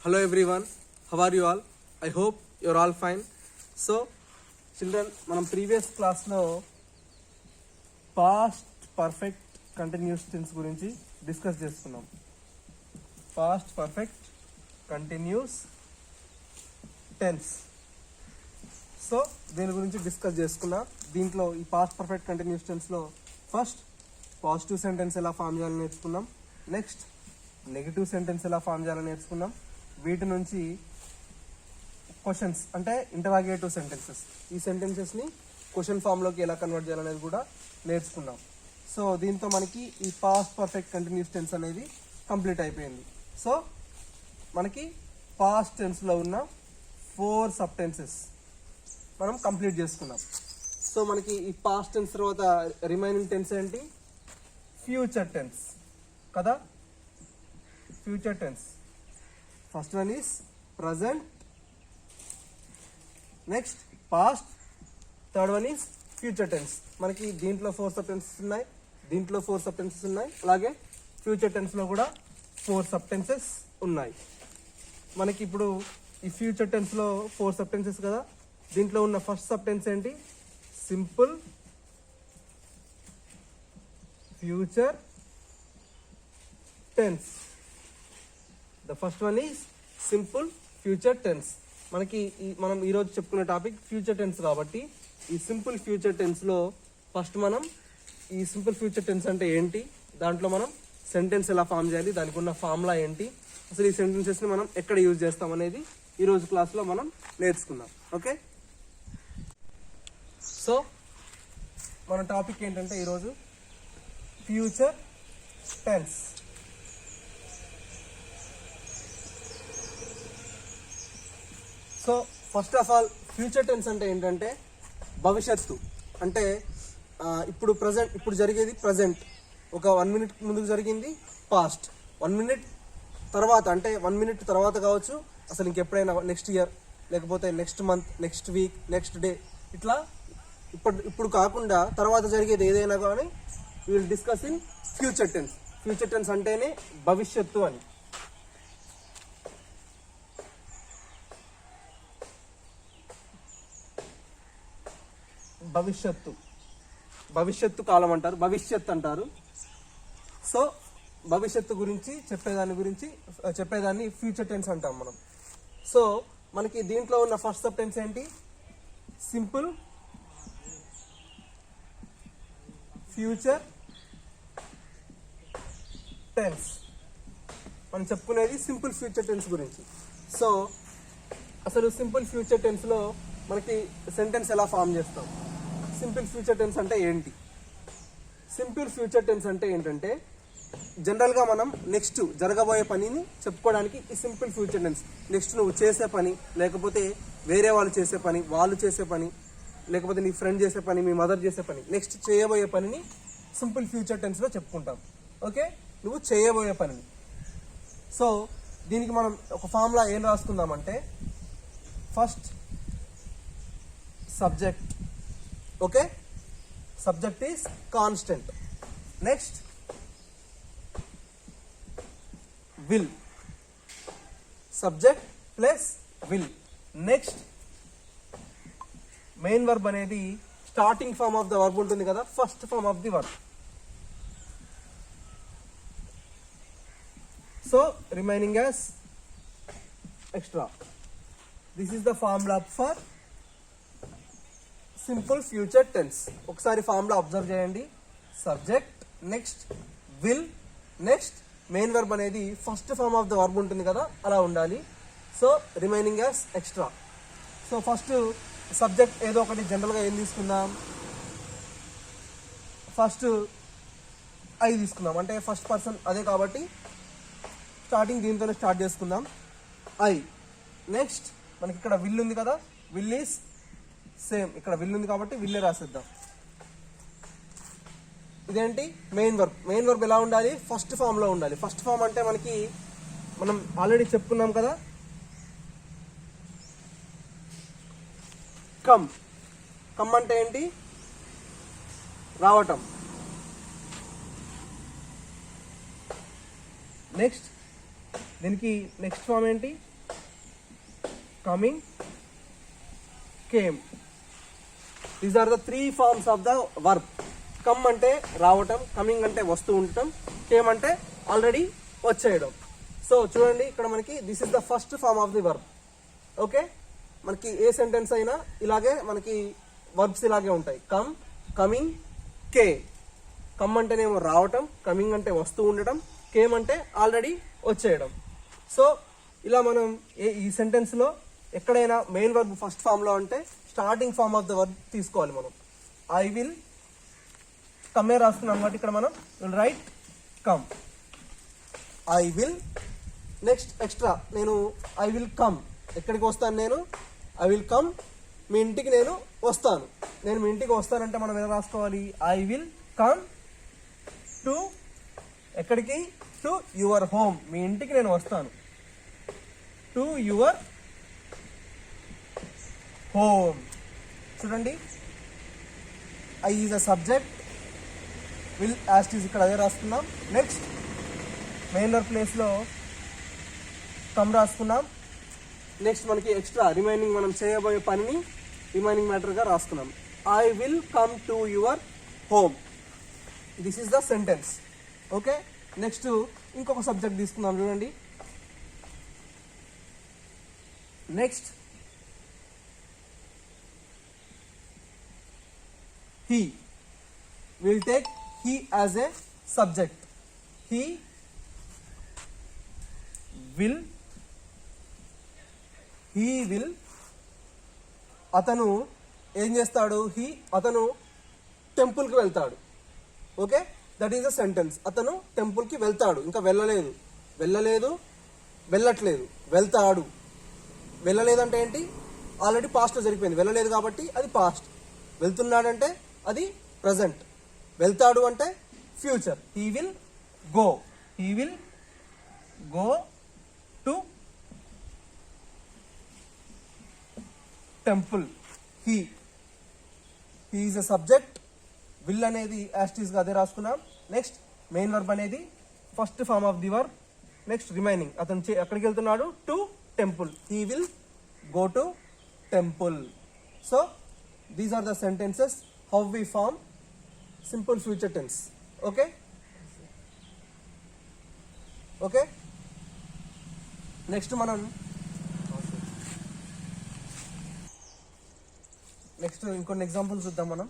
Hello everyone, how are you all? I hope you're all fine. So children, మనం previous క్లాస్లో past perfect continuous tense గురించి discuss చేసుకున్నాం. Past perfect continuous tense. So దీని గురించి discuss చేసుకున్నా. దీంట్లో ఈ పాస్ట్ పర్ఫెక్ట్ కంటిన్యూస్ టెన్స్లో ఫస్ట్ పాజిటివ్ సెంటెన్స్ ఎలా ఫామ్ చేయాలని నేర్చుకున్నాం. నెక్స్ట్ నెగిటివ్ సెంటెన్స్ ఎలా ఫామ్ చేయాలని నేర్చుకున్నాం. వీటి నుంచి క్వశ్చన్స్ అంటే ఇంటరాగేటివ్ సెంటెన్సెస్, ఈ సెంటెన్సెస్ని క్వశ్చన్ ఫామ్లోకి ఎలా కన్వర్ట్ చేయాలనేది కూడా నేర్చుకున్నాం. సో దీంతో మనకి ఈ పాస్ట్ పర్ఫెక్ట్ కంటిన్యూస్ టెన్స్ అనేది కంప్లీట్ అయిపోయింది. సో మనకి పాస్ట్ టెన్స్లో ఉన్న 4 సబ్ టెన్సెస్ మనం కంప్లీట్ చేసుకున్నాం. సో మనకి ఈ పాస్ట్ టెన్స్ తర్వాత రిమైనింగ్ టెన్స్ ఏంటి? ఫ్యూచర్ టెన్స్ కదా. Future tense first one is present, next past, third one is future tense. మనకి దీంట్లో 4 సబ్ టెన్సెస్ ఉన్నాయి, దీంట్లో 4 సబ్ టెన్సెస్ ఉన్నాయి, అలాగే ఫ్యూచర్ టెన్స్లో కూడా 4 సబ్ టెన్సెస్ ఉన్నాయి. మనకి ఇప్పుడు ఈ ఫ్యూచర్ టెన్స్లో 4 సబ్ టెన్సెస్ కదా. దీంట్లో ఉన్న ఫస్ట్ సబ్ టెన్స్ ఏంటి? Simple future tense. The first one is simple future tense. మనకి మనం ఈరోజు చెప్పుకునే టాపిక్ ఫ్యూచర్ టెన్స్ కాబట్టి ఈ సింపుల్ ఫ్యూచర్ టెన్స్లో ఫస్ట్ మనం ఈ సింపుల్ ఫ్యూచర్ టెన్స్ అంటే ఏంటి, దాంట్లో మనం సెంటెన్స్ ఎలా ఫామ్ చేయాలి, దానికి ఉన్న ఫార్ములా ఏంటి, అసలు ఈ సెంటెన్సెస్ని మనం ఎక్కడ యూజ్ చేస్తాం అనేది ఈరోజు క్లాస్లో మనం నేర్చుకుందాం. ఓకే, సో మన టాపిక్ ఏంటంటే ఈరోజు future tense. So first of all future tense అంటే ఏంటంటే భవిష్యత్తు. అంటే ఇప్పుడు ప్రజెంట్, ఇప్పుడు జరిగేది ప్రజెంట్, ఒక 1 మినిట్ ముందుకు జరిగింది పాస్ట్, 1 మినిట్ తర్వాత అంటే 1 మినిట్ తర్వాత కావచ్చు, అసలు ఇంకెప్పుడైనా నెక్స్ట్ ఇయర్, లేకపోతే next month, next week, next day, ఇట్లా ఇప్పుడు కాకుండా తర్వాత జరిగేది ఏదైనా కానీ will discuss in future tense. Future tense అంటేనే భవిష్యత్తు అని. భవిష్యత్తు కాలం అంటారు, భవిష్యత్ అంటారు. సో భవిష్యత్తు గురించి చెప్పేదాన్ని ఫ్యూచర్ టెన్స్ అంటాం మనం. సో మనకి దీంట్లో ఉన్న ఫస్ట్ సబ్ టెన్స్ ఏంటి? Simple future tense. మనం చెప్పుకునేది సింపుల్ ఫ్యూచర్ టెన్స్ గురించి. సో అసలు సింపుల్ ఫ్యూచర్ టెన్స్లో మనకి సెంటెన్స్ ఎలా ఫామ్ చేస్తాం? సింపుల్ ఫ్యూచర్ టెన్స్ అంటే ఏంటి? సింపుల్ ఫ్యూచర్ టెన్స్ అంటే ఏంటంటే జనరల్గా మనం నెక్స్ట్ జరగబోయే పనిని చెప్పుకోవడానికి ఈ సింపుల్ ఫ్యూచర్ టెన్స్. నెక్స్ట్ నువ్వు చేసే పని, లేకపోతే వేరే వాళ్ళు చేసే పని, వాళ్ళు చేసే పని, లేకపోతే నీ ఫ్రెండ్ చేసే పని, మీ మదర్ చేసే పని, నెక్స్ట్ చేయబోయే పనిని సింపుల్ ఫ్యూచర్ టెన్స్లో చెప్పుకుంటాం. ఓకే, నువ్వు చేయబోయే పనిని. సో దీనికి మనం ఒక ఫార్ములా ఏం రాసుకుందామంటే first subject. Okay, subject is constant. Next will, subject plus will. Next main verb అనేది starting form of the verb ఉంటుంది కదా, first form of the verb. So remaining as extra. This is the formula for simple future tense. ఒకసారి formula observe చేయండి. Subject, next will, next main verb అనేది first form of the verb ఉంటుంది కదా, అలా ఉండాలి. So remaining as extra. So first subject ఏదో ఒకటి జనరల్గా ఏం తీసుకుందాం? ఫస్ట్ ఐ తీసుకుందాం, అంటే ఫస్ట్ పర్సన్ అదే కాబట్టి స్టార్టింగ్ దీంతోనే స్టార్ట్ చేసుకుందాం. ఐ. నెక్స్ట్ మనకి ఇక్కడ విల్ ఉంది కదా, విల్ ఈస్ సేమ్, ఇక్కడ విల్ ఉంది కాబట్టి విల్లే రాసేద్దాం. ఇదేంటి? Main verb. మెయిన్ వర్బ్ ఎలా ఉండాలి? ఫస్ట్ ఫామ్లో ఉండాలి. ఫస్ట్ ఫామ్ అంటే మనకి మనం ఆల్రెడీ చెప్పుకున్నాం కదా, కమ్. కమ్ అంటే ఏంటి? రావటం. నెక్స్ట్ దీనికి నెక్స్ట్ ఫామ్ ఏంటి? Coming, came. These are the 3 forms of the verb. Come అంటే రావటం, కమింగ్ అంటే వస్తూ ఉండటం, కేమ్ అంటే ఆల్రెడీ వచ్చేయడం. సో చూడండి ఇక్కడ మనకి this is the first form of the verb. Okay, మనకి ఏ సెంటెన్స్ అయినా ఇలాగే మనకి వర్బ్స్ ఇలాగే ఉంటాయి. కమ్, కమింగ్, కే. కమ్ అంటేనేమో రావటం, కమింగ్ అంటే వస్తూ ఉండటం, కేమ్ అంటే ఆల్రెడీ వచ్చేయడం. సో ఇలా మనం ఈ సెంటెన్స్లో ఎక్కడైనా మెయిన్ వర్బ్ ఫస్ట్ ఫామ్లో అంటే starting form of the verb తీసుకోవాలి మనం. ఐ విల్, కమ్మే రాసుకున్నాం అనమాట. ఇక్కడ మనం will write come, I will. Next extra నేను ఐ విల్ కమ్, ఎక్కడికి వస్తాను నేను? ఐ విల్ కమ్, మీ ఇంటికి నేను వస్తాను. నేను మీ ఇంటికి వస్తానంటే మనం ఎలా రాసుకోవాలి? ఐ విల్ కమ్ టు, ఎక్కడికి? టు యువర్ హోమ్, మీ ఇంటికి నేను వస్తాను. To your home. చూడండి, I is a subject, will as is ఇక్కడ అదే రాసుకున్నాం. నెక్స్ట్ మెయిన్ వర్బ్ ప్లేస్లో కమ్ రాసుకున్నాం. నెక్స్ట్ మనకి ఎక్స్ట్రా రిమైనింగ్ మనం చేయబోయే పనిని రిమైనింగ్ మ్యాటర్గా రాసుకున్నాం. I will come to your home. This is the sentence. Okay, next ఇంకొక సబ్జెక్ట్ తీసుకుందాం. చూడండి, next he. We'll take he as a subject. He will, అతను ఏం చేస్తాడు? అతను టెంపుల్కి వెళ్తాడు. Okay, that is a sentence. అతను టెంపుల్కి వెళ్తాడు, ఇంకా వెళ్ళలేదు, వెళ్ళట్లేదు, వెళ్తాడు. వెళ్ళలేదంటే ఏంటి? ఆల్రెడీ పాస్ట్లో జరిగిపోయింది. వెళ్ళలేదు కాబట్టి అది పాస్ట్. వెళ్తున్నాడంటే అది ప్రజెంట్. వెళ్తాడు అంటే future. He will go to temple. He is a subject. Will అనేది యాస్టీస్ గా అదే రాసుకున్నాం. నెక్స్ట్ మెయిన్ వర్బ్ అనేది first form of the verb. Next remaining అతను ఎక్కడికి వెళ్తున్నాడు? To temple. He will go to temple. So these are the sentences how we form simple future tense. Okay, next మనం ఇంకొన్ని examples చూద్దాం మనం.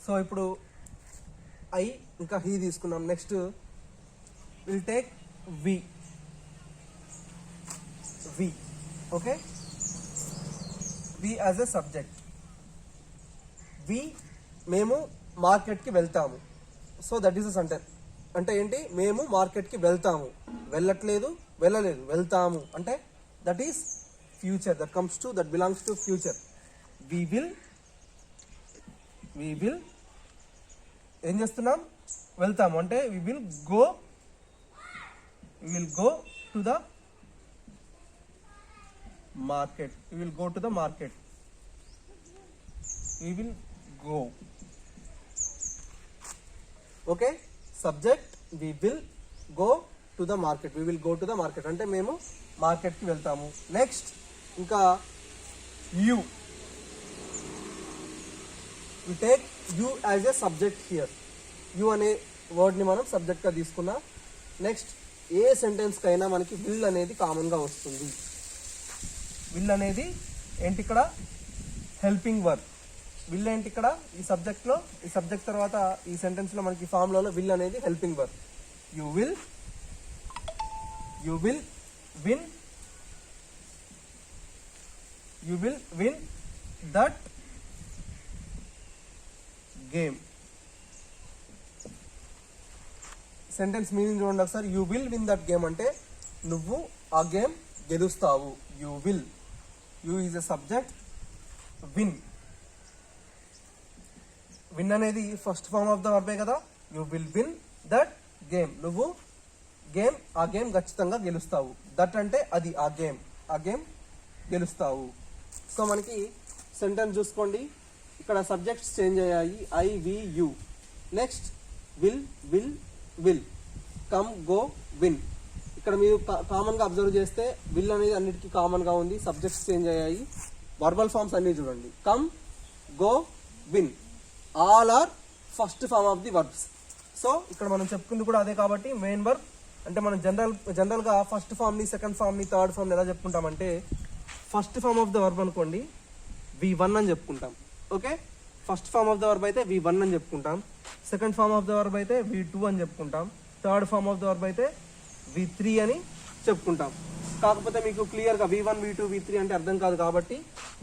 So ఇప్పుడు I ఇంకా హీ తీసుకున్నాం. Next will take we. Okay, we as a subject. we, మేము మార్కెట్కి వెళ్తాము. So that is a sentence. అంటే ఏంటి? మేము మార్కెట్కి వెళ్తాము, వెళ్ళట్లేదు, వెళ్తాము అంటే that is future. That comes to, that belongs to future. we will ఏం చేస్తున్నాం? వెళ్తాము అంటే we will go to the market. We will go. Okay, subject we will go to the market. అంటే మేము మార్కెట్కి వెళ్తాము. నెక్స్ట్ ఇంకా you. We take you as a subject here. you అనే వర్డ్ని మనం సబ్జెక్ట్గా తీసుకున్నాం. నెక్స్ట్ ఏ సెంటెన్స్ కైనా మనకి విల్ అనేది కామన్గా వస్తుంది. విల్ అనేది ఏంటి? ఇక్కడ హెల్పింగ్ వర్బ్. విల్ ఏంటి? ఇక్కడ ఈ సబ్జెక్ట్లో, ఈ సబ్జెక్ట్ తర్వాత ఈ సెంటెన్స్లో మనకి ఫామ్లో విల్ అనేది helping verb. You will win that game. Sentence meaning చూడండి ఒకసారి. You will win that game అంటే నువ్వు ఆ గేమ్ గెలుస్తావు. You will, you is a subject. Win అనేది ఫస్ట్ ఫార్మ్ ఆఫ్ ద వర్బే కదా. You will win that game, నువ్వు ఆ గేమ్ ఖచ్చితంగా గెలుస్తావు. దట్ అంటే అది, ఆ గేమ్ గెలుస్తావు. సో మనకి సెంటెన్స్ చూసుకోండి, ఇక్కడ సబ్జెక్ట్స్ చేంజ్ అయ్యాయి. I, we, you. Next will come go win. ఇక్కడ మీరు కామన్గా అబ్జర్వ్ చేస్తే విల్ అనేది అన్నిటికీ కామన్గా ఉంది, సబ్జెక్ట్స్ చేంజ్ అయ్యాయి. వర్బల్ ఫార్మ్స్ అన్ని చూడండి, come, go, win all are first form of the verbs. So ఇక్కడ మనం చెప్పుకుంది కూడా అదే కాబట్టి మెయిన్ వర్బ్ అంటే మనం జనరల్గా ఫస్ట్ ఫామ్ని, సెకండ్ ఫామ్ని, థర్డ్ ఫామ్ని ఎలా చెప్పుకుంటామంటే first form of the verb అనుకోండి V1 అని చెప్పుకుంటాం. Okay, first form of the verb అయితే V1 అని చెప్పుకుంటాం, second form of the verb అయితే V2 అని చెప్పుకుంటాం, third form of the verb అయితే V3 అని చెప్పుకుంటాం. కాకపోతే మీకు క్లియర్గా V1, V2, V3 అంటే అర్థం కాదు కాబట్టి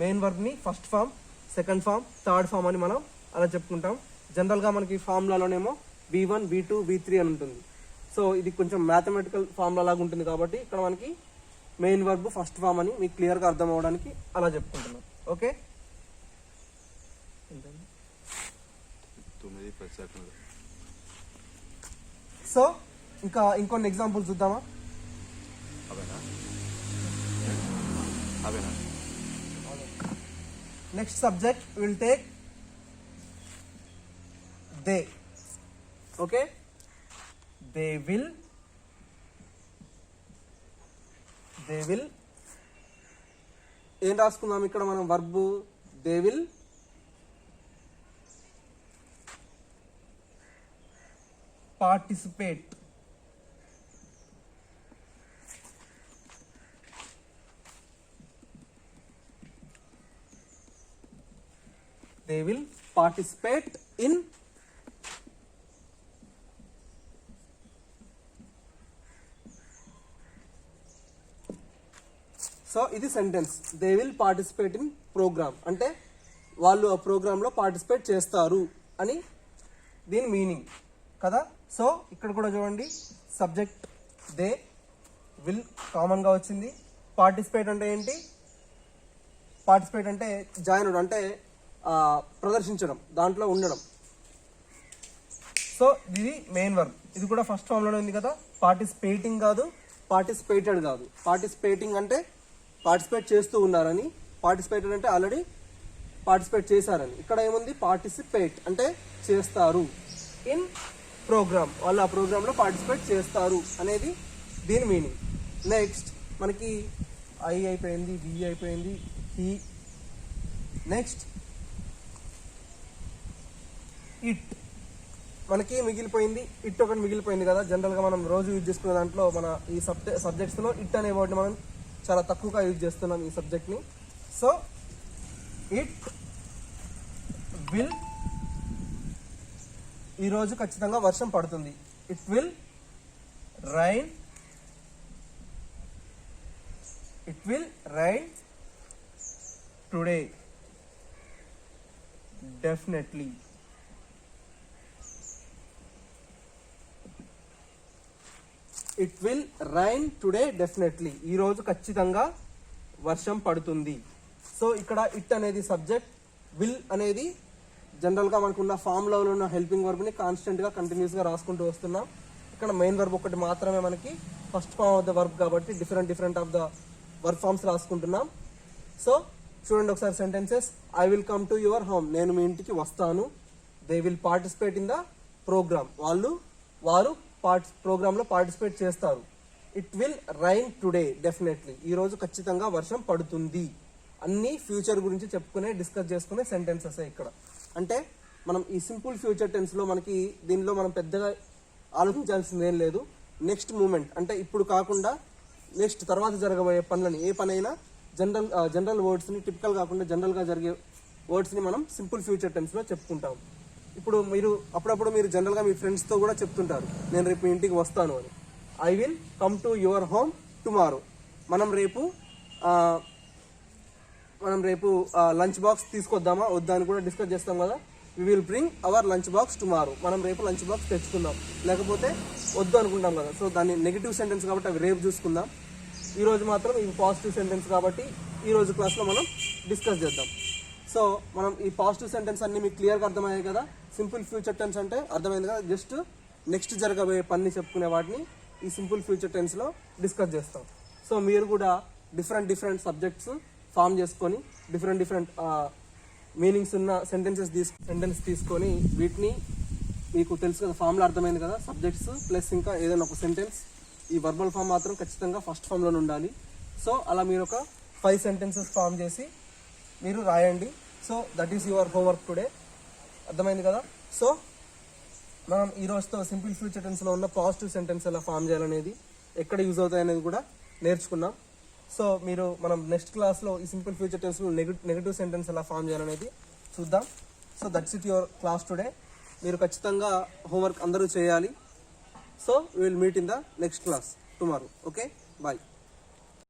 మెయిన్ వర్బ్ని first form, second form, third form అని మనం అలా చెప్పుకుంటాం. జనరల్గా మనకి ఫార్ములాలోనేమో V1, V2, V3 అని ఉంటుంది. సో ఇది కొంచెం మ్యాథమెటికల్ ఫార్ములా లాగా ఉంటుంది కాబట్టి ఇక్కడ మనకి మెయిన్ వర్బ్ ఫస్ట్ ఫామ్ అని మీకు క్లియర్గా అర్థం అవ్వడానికి అలా చెప్పుకుంటున్నాం. ఓకే, సో ఇంకా ఇంకొన్ని ఎగ్జాంపుల్స్ చూద్దామా? Next subject will take they. Okay, they will ఏం రాసుకుందాం ఇక్కడ మనం verb they will participate. They will participate in so ఇది sentence. They will participate in program అంటే వాళ్ళు ఆ ప్రోగ్రాంలో పార్టిసిపేట్ చేస్తారు అని దీని మీనింగ్ కదా. సో ఇక్కడ కూడా చూడండి, సబ్జెక్ట్ దే, విల్ కామన్గా వచ్చింది. పార్టిసిపేట్ అంటే ఏంటి? పార్టిసిపేట్ అంటే జాయిన్ అవడం, అంటే ప్రదర్శించడం, దాంట్లో ఉండడం. సో ఇది మెయిన్ వర్బ్. ఇది కూడా ఫస్ట్ ఫామ్లోనే ఉంది కదా. పార్టిసిపేటింగ్ కాదు, పార్టిసిపేటెడ్ కాదు. పార్టిసిపేటింగ్ అంటే పార్టిసిపేట్ చేస్తూ ఉన్నారని, పార్టిసిపేటెడ్ అంటే ఆల్రెడీ పార్టిసిపేట్ చేశారని. ఇక్కడ ఏముంది? పార్టిసిపేట్ అంటే చేస్తారు. ఇన్ ప్రోగ్రామ్, వాళ్ళు ఆ ప్రోగ్రాంలో పార్టిసిపేట్ చేస్తారు అనేది దీని మీనింగ్. నెక్స్ట్ మనకి ఐ అయిపోయింది, వి అయిపోయింది, హీ. నెక్స్ట్ ఇట్ మనకి మిగిలిపోయింది. ఇట్ ఒకటి మిగిలిపోయింది కదా. జనరల్గా మనం రోజు యూజ్ చేసుకునే దాంట్లో మన ఈ సబ్జెక్ట్స్లో ఇట్ అనే వర్డ్ని మనం చాలా తక్కువగా యూజ్ చేస్తున్నాం ఈ సబ్జెక్ట్ని. సో ఇట్ విల్, ఈరోజు ఖచ్చితంగా వర్షం పడుతుంది. It will rain, it will rain today definitely. It will rain today definitely, ఈరోజు ఖచ్చితంగా వర్షం పడుతుంది. సో ఇక్కడ ఇట్ అనేది సబ్జెక్ట్, విల్ అనేది జనరల్గా మనకున్న ఫామ్లో ఉన్న హెల్పింగ్ వర్బ్ని కాన్స్టెంట్గా కంటిన్యూస్గా రాసుకుంటూ వస్తున్నాం. ఇక్కడ మెయిన్ వర్బ్ ఒకటి మాత్రమే మనకి first form of the verb కాబట్టి different of the verb forms రాసుకుంటున్నాం. సో చూడండి ఒకసారి sentences. I will come to your home, నేను మీ ఇంటికి వస్తాను. They will participate in the program, వారు ప్రోగ్రాంలో పార్టిసిపేట్ చేస్తారు. It will rain today definitely, ఈరోజు ఖచ్చితంగా వర్షం పడుతుంది. అన్ని ఫ్యూచర్ గురించి చెప్పుకునే డిస్కస్ చేసుకునే సెంటెన్సెస్ ఇక్కడ. అంటే మనం ఈ సింపుల్ ఫ్యూచర్ టెన్స్లో మనకి దీనిలో మనం పెద్దగా ఆలోచించాల్సింది ఏం లేదు. నెక్స్ట్ మూమెంట్ అంటే ఇప్పుడు కాకుండా నెక్స్ట్ తర్వాత జరగబోయే పనులని, ఏ పనైనా జనరల్ వర్డ్స్ని, టిపికల్ కాకుండా జనరల్గా జరిగే వర్డ్స్ని మనం సింపుల్ ఫ్యూచర్ టెన్స్లో చెప్పుకుంటాం. ఇప్పుడు మీరు అప్పుడప్పుడు మీరు జనరల్గా మీ ఫ్రెండ్స్తో కూడా చెప్తుంటారు, నేను రేపు మీ ఇంటికి వస్తాను అని. I will come to your home tomorrow. మనం రేపు లంచ్ బాక్స్ తీసుకొద్దామా వద్దా అని కూడా డిస్కస్ చేస్తాం కదా. We will bring our lunch box tomorrow. మనం రేపు లంచ్ బాక్స్ తెచ్చుకుందాం, లేకపోతే వద్దు అనుకుంటాం కదా. సో దాన్ని నెగిటివ్ సెంటెన్స్ కాబట్టి అవి రేపు చూసుకుందాం. ఈరోజు మాత్రం ఇవి పాజిటివ్ సెంటెన్స్ కాబట్టి ఈరోజు క్లాస్లో మనం డిస్కస్ చేద్దాం. సో మనం ఈ పాజిటివ్ సెంటెన్స్ అన్ని మీకు క్లియర్గా అర్థమయ్యాయి కదా. సింపుల్ ఫ్యూచర్ టెన్స్ అంటే అర్థమైంది కదా. జస్ట్ నెక్స్ట్ జరగబోయే పని చెప్పుకునే వాటిని ఈ సింపుల్ ఫ్యూచర్ టెన్స్లో డిస్కస్ చేస్తాం. సో మీరు కూడా డిఫరెంట్ సబ్జెక్ట్స్ ఫామ్ చేసుకొని డిఫరెంట్ మీనింగ్స్ ఉన్న సెంటెన్స్ తీసుకొని వీటిని మీకు తెలుసు కదా, ఫామ్లో అర్థమైంది కదా, సబ్జెక్ట్స్ ప్లస్ ఇంకా ఏదైనా ఒక సెంటెన్స్. ఈ వర్బల్ ఫామ్ మాత్రం ఖచ్చితంగా ఫస్ట్ ఫామ్లోనే ఉండాలి. సో అలా మీరు ఒక 5 సెంటెన్సెస్ ఫామ్ చేసి మీరు రాయండి. So that is your homework today. అర్థమైంది కదా. సో మనం ఈ రోజుతో సింపుల్ ఫ్యూచర్ టెన్స్లో ఉన్న పాజిటివ్ సెంటెన్స్ ఎలా ఫామ్ చేయాలనేది, ఎక్కడ యూజ్ అవుతాయి అనేది కూడా నేర్చుకున్నాం. సో మనం నెక్స్ట్ క్లాస్లో ఈ సింపుల్ ఫ్యూచర్ టెన్స్లో నెగటివ్ సెంటెన్స్ ఎలా ఫామ్ చేయాలనేది చూద్దాం. So that's it your class today. మీరు ఖచ్చితంగా హోంవర్క్ అందరూ చేయాలి. So we will meet in the next class tomorrow. Okay, bye.